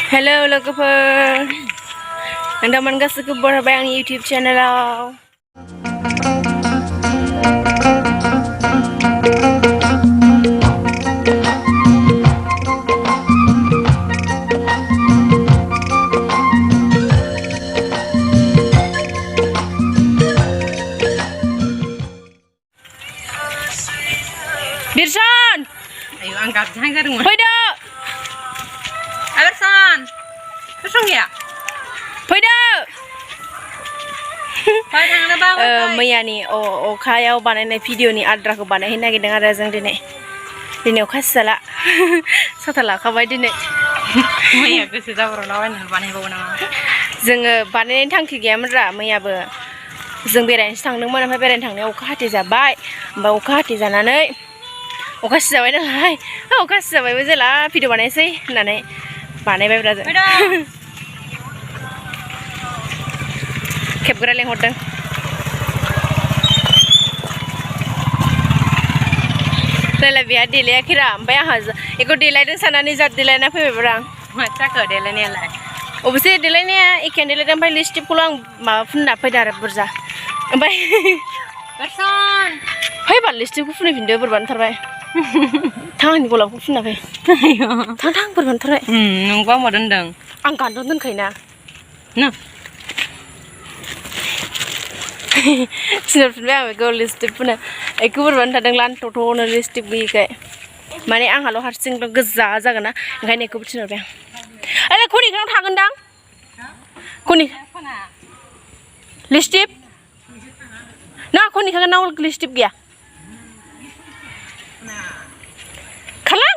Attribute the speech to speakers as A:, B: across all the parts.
A: Hello logofer. Teman-teman gasikku berbayang YouTube channel. Birsan.
B: Ayo angkat jangan rumah.
A: Hoida.
B: Birsan. Besok ya?
A: Hoida.
B: मैया
A: नि अखायाव बानायनाय भिडिअनि आद्राखौ बानायहैनो नागिरदों आरो जों दिनै अखा सिजाला साथा लाखाबाय दिनै
B: मैया गोसो जाब्रबलाबायनानै बानायबावो नामा
A: जोङो बानायनायनि थांखि गैयामोनरा मैयाबो जों बेरायनोसो थांदोंमोन ओमफ्राय बेरायनो थांनायाव अखा हाथे जाबाय ओमफ्राय अखा हाथे जानानै अखा सिजाबाय नालाय अखा सिजाबायबो जेला भिडिअ बानायसै होननानै बानायबायब्रा जों खेबग्रा लेंहरदों देलाय बेहा देलायाखैरा ओमफ्राय आंहा बेखौ देलायदों साननानै जा देलायना फैबायब्रा आं
B: मा जाखो देलायनायालाय
A: अबसे देलायनाया एखेयानो देलायदों ओमफ्राय लिपस्टिकखौल' आं माबा फुनना फैदों आरो बुरजा ओमफ्राय
B: बेरसन
A: फैबा लिपस्टिकखौ फुनफिनदो बोरैबा नुथारबाय थां आंनि गलाबखौ फुनना फै थां बोरैबा नुथारबाय
B: नोंबा मा दोनदों
A: आं गानदों दोनखायोना
B: ना
A: थिनहरफिनबाय आं बेखौ लिपस्टिक फुनो बेखौ बोरैबा नुथारदों लानथ'थ'नो लिपस्टिक गैयिखाय माने आंहाल' हारसिंल' गोजा जागोन ना ओंखायनो बेखौबो थिनहरबाय आं ओइ खनिखौनाव थागोनदां खनि लिपस्टिक ना खनिखानाव लिपस्टिक गैया खालां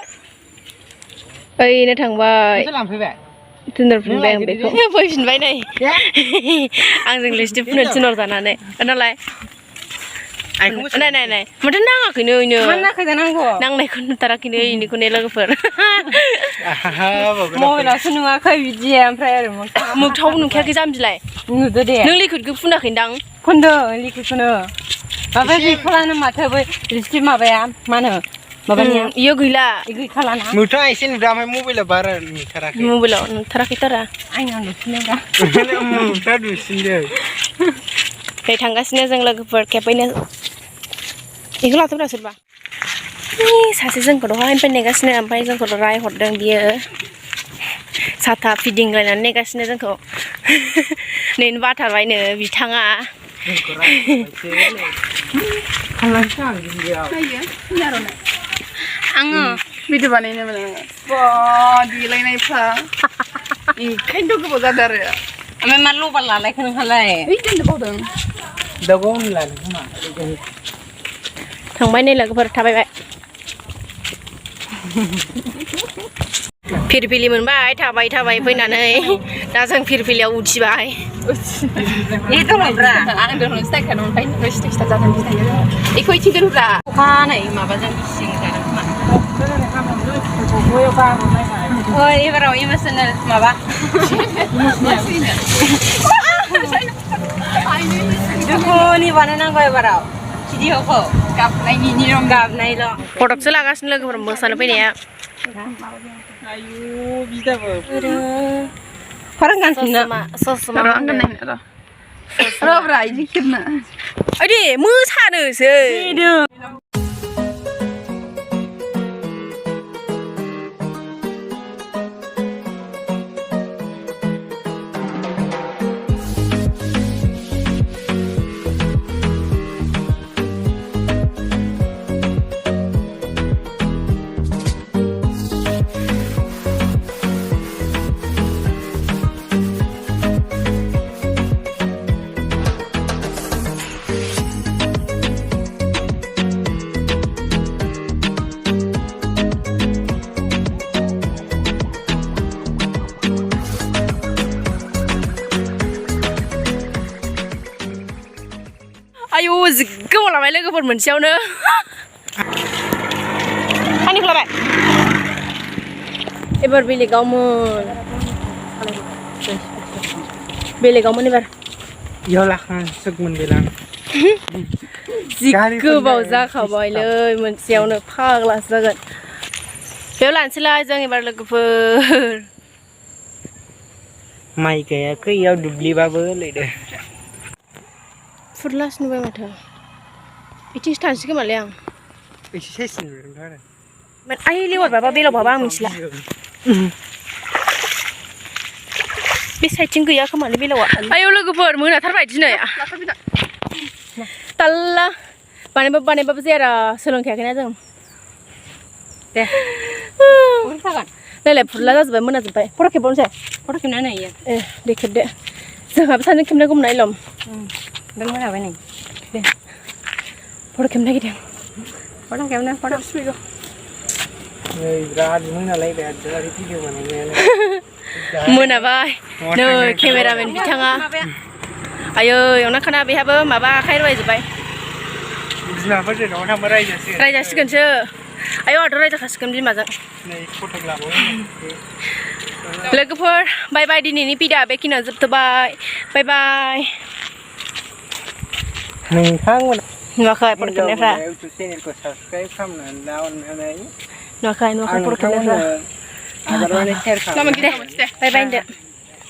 A: ओइनो थांबाय थिनहरफिनबाय आं बेखौ फैफिनबाय नै आंजों लिपस्टिक फुनो थिनहरजानानै नालाय नाय माथो नाङाखैनो ओइनो नांनायखौ नुथाराखैनो इनिखौनो लोगोफोर
B: मबाइलावसो नुवाखै बिदि ओमफ्राय ओरै
A: मोगथाव नुखायाखै जाम्बिलाय
B: नुदो दे
A: नों लिकुइडखौ फुनाखैदां
B: फुनदो लिकुइडखौनो माबा गैखालानो माथो बै लिपस्टिक माबाया मा होनो माबानिया
A: इयो गैला
B: गैखालाना
C: मोगथाङा एसे नुदों ओमफ्राय मबाइलाव बारा नुथाराखै
A: मबाइलाव नुथाराखैथारा
B: आंनाव नुसिनदों दा
C: मोगथाङा नुसिनदों
A: नै थांगासिनो जों लोगोफोर खेबैनो बेखौ लाथ'ब्रा सोरबा सासे जोंखौ दहायनिफ्राय नेगासिनो ओमफ्राय जोंखौ रायहरदों बियो साथा फिदिंलायनानै नेगासिनो जोंखौ नैनो बाथारबायनो बिथाङा
B: आङो
D: भिडिअ बानायनो मोनो देलायनायफ्रा ओंखायनोथ' गोबाव जादों आरो
B: ओमफ्राय मा लबार लालायखो नोंहालाय
D: दोननो बावदों
C: दाबावनो लानो खोमा
A: थांबाय नै लोगोफोर थाबायबाय फिरफिलि मोनबाय थाबाय फैनानै दा जों फिरफिलियाव उथिबाय
B: ए दङब्रा
D: आं दोननो सिथायखानो ओमफ्राय नोङो सिथा जादों बेखौ इथिं दोनब्रा
B: अखानाय माबाजों सिं जादों खोमा एबाराव इमोसनेल माबा दुखुनि बानायनांगौ एबाराव भिडिअखौ
D: गाबनायनि नियम
B: गाबनायल'
A: फटकसो लागासिनो लोगोफोर मोसानो फैनाया
C: आयु बिदाबो
B: फोरोंगासिनो
A: ससमा
D: र' आं दोननायनो र'ब्रा इदि खेबनो
A: ओइ मोसानोसै आयु जि गोबाव लाबाय लोगोफोर मोनसेयावनो आंनिखौ लाबाय एबार बेलेगावमोन एबार
C: इयाव लाखांजोबमोन बेलां
A: जि गोबाव जाखाबायलै मोनसेयावनो फाग्लासो जागोन बेयाव लानोसैलाय जों एबार लोगोफोर
C: माइ गायाखै इयाव दुब्लिबाबो लैदो
A: फुरलास नुबाय माथो बिथिंसो थांसै खोमालै आं
C: एसे साइज नुदोंथ' आरो
A: आइ लेवार बाबा बेलाव बाबा आं मिथिला बे साइडथिं गैया खोमालै बेलावा आयौ लोगोफोर मोनाथारबाय दिनै ताल्ला बानायबाबो जाया सोलोंखायाखैना जों
B: दे जागोन
A: नायलाय फुरला जाजोब्बाय मोनाजोब्बाय फट' खेबावनोसै
B: फट' खेबनानै नायो
A: ए दे खेबदो जोंहाबो सानैजों खेबनांगौमोन आइलम
B: नों मोनाबाय नै दे
A: फट' खेबनो नागिरदों
B: फट' खेबनो फट'
A: फैगौ
C: नै बिराद मोनालायबाय आरो भिडिअ बानायनायानो
A: मोनाबाय नै केमेरामेन बिथाङा आयै एवना खाना बेहाबो माबा आखाइ रुवायजोब्बाय
C: बिमाफोरजों न'आव थांबा रायजासिगोन
A: रायजासिगोनसो आयौ आंथ' रायजाखासिगोन बिमाजों
C: नै फट' लाबावो
A: लोगोफोर बाय बाय दिनैनि भिडिअ'आ बेखिनियाव जोबथ'बाय बाय बाय
C: नोंथांमोना
A: नुवाखै फट' खेबनायफ्रा
C: इउटुब चेनेलखौ साबसक्राइब खालामनानै ला अननानै
A: नुवाखै फट' खेबनायफ्रा
C: आगारनानै शेयार खालाम
A: दे बाय बाय होनदो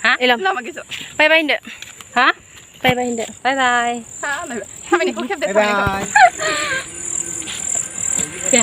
B: हा
A: एलम
D: Lama gitu.
A: बाय बाय होनदो
B: हा
A: बाय बाय होनदो
B: बाय बाय
D: Ha, Kami ni ko kaya
C: बाय बाय
B: दे